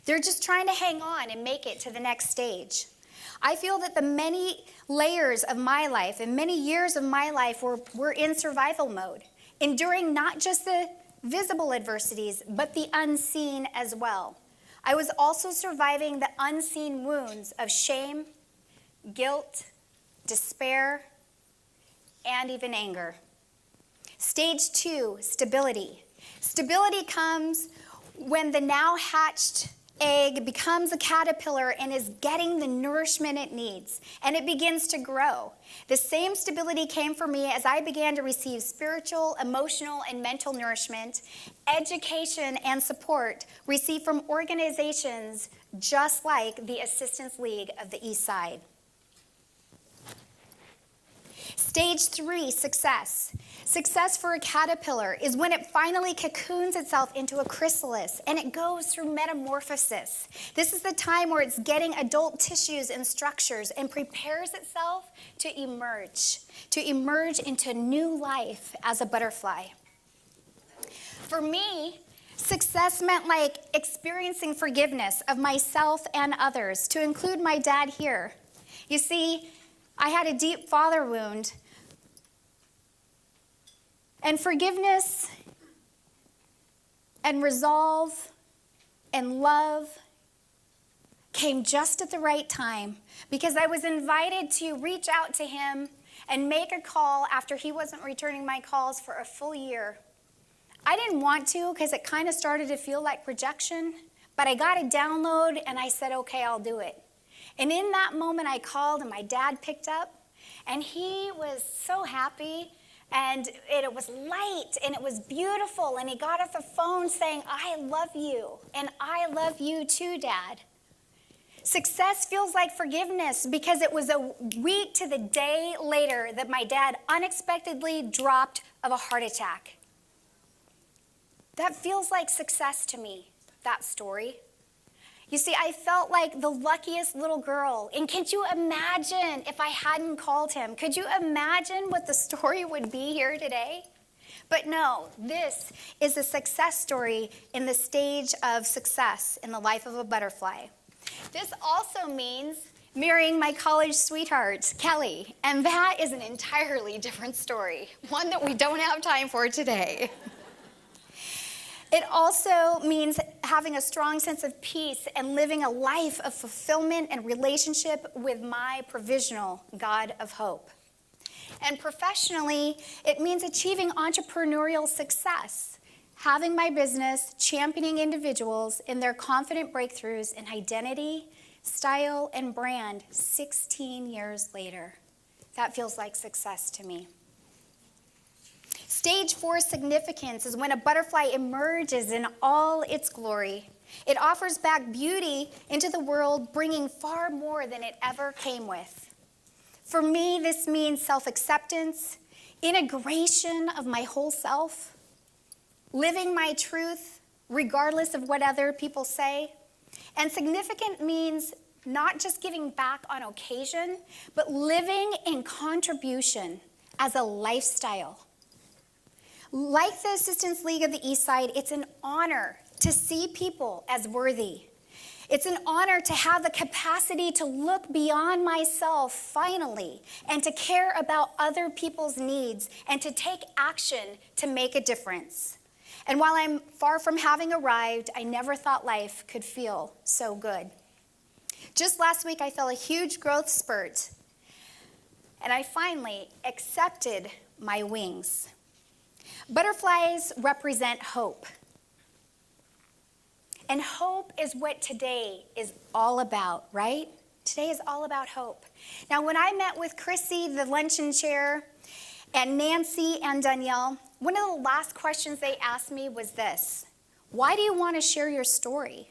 They're just trying to hang on and make it to the next stage. I feel that the many layers of my life and many years of my life were in survival mode, enduring not just the visible adversities, but the unseen as well. I was also surviving the unseen wounds of shame, guilt, despair, and even anger. Stage 2, stability. Stability comes when the now hatched egg becomes a caterpillar and is getting the nourishment it needs, and it begins to grow. The same stability came for me as I began to receive spiritual, emotional, and mental nourishment, education, and support received from organizations just like the Assistance League of the Eastside. Stage 3, success. Success for a caterpillar is when it finally cocoons itself into a chrysalis and it goes through metamorphosis. This is the time where it's getting adult tissues and structures and prepares itself to emerge into new life as a butterfly. For me, success meant like experiencing forgiveness of myself and others, to include my dad here. You see, I had a deep father wound, and forgiveness and resolve and love came just at the right time, because I was invited to reach out to him and make a call after he wasn't returning my calls for a full year. I didn't want to, because it kind of started to feel like rejection, but I got a download and I said, okay, I'll do it. And in that moment I called and my dad picked up, and he was so happy, and it was light and it was beautiful, and he got off the phone saying, I love you, and I love you too, Dad. Success feels like forgiveness, because it was a week to the day later that my dad unexpectedly dropped of a heart attack. That feels like success to me, that story. You see, I felt like the luckiest little girl. And could you imagine if I hadn't called him? Could you imagine what the story would be here today? But no, this is a success story in the stage of success in the life of a butterfly. This also means marrying my college sweetheart, Kelly. And that is an entirely different story, one that we don't have time for today. It also means having a strong sense of peace and living a life of fulfillment and relationship with my provisional God of hope. And professionally, it means achieving entrepreneurial success, having my business, championing individuals in their confident breakthroughs in identity, style, and brand 16 years later. That feels like success to me. Stage 4 significance is when a butterfly emerges in all its glory. It offers back beauty into the world, bringing far more than it ever came with. For me, this means self-acceptance, integration of my whole self, living my truth regardless of what other people say. And significant means not just giving back on occasion, but living in contribution as a lifestyle. Like the Assistance League of the Eastside, it's an honor to see people as worthy. It's an honor to have the capacity to look beyond myself finally, and to care about other people's needs, and to take action to make a difference. And while I'm far from having arrived, I never thought life could feel so good. Just last week, I felt a huge growth spurt, and I finally accepted my wings. Butterflies represent hope. And hope is what today is all about, right? Today is all about hope. Now, when I met with Chrissy, the luncheon chair, and Nancy and Danielle, one of the last questions they asked me was this: why do you want to share your story?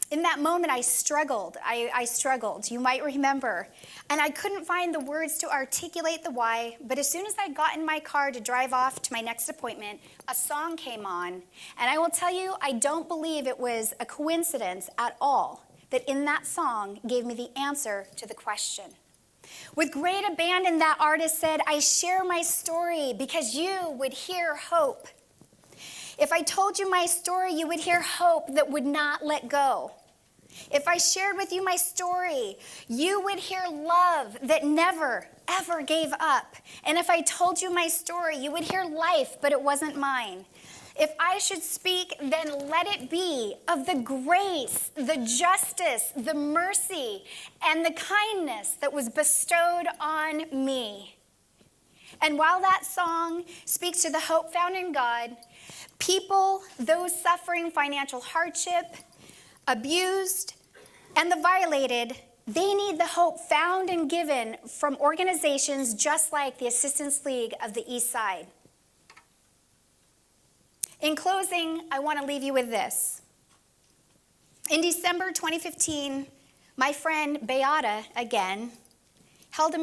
In that moment, I struggled. I struggled, you might remember. And I couldn't find the words to articulate the why, but as soon as I got in my car to drive off to my next appointment, a song came on. And I will tell you, I don't believe it was a coincidence at all that in that song gave me the answer to the question. With great abandon, that artist said, I share my story because you would hear hope. If I told you my story, you would hear hope that would not let go. If I shared with you my story, you would hear love that never, ever gave up. And if I told you my story, you would hear life, but it wasn't mine. If I should speak, then let it be of the grace, the justice, the mercy, and the kindness that was bestowed on me. And while that song speaks to the hope found in God, people, those suffering financial hardship, abused, and the violated, they need the hope found and given from organizations just like the Assistance League of the Eastside. In closing, I want to leave you with this. In December 2015, my friend Beata, again, held a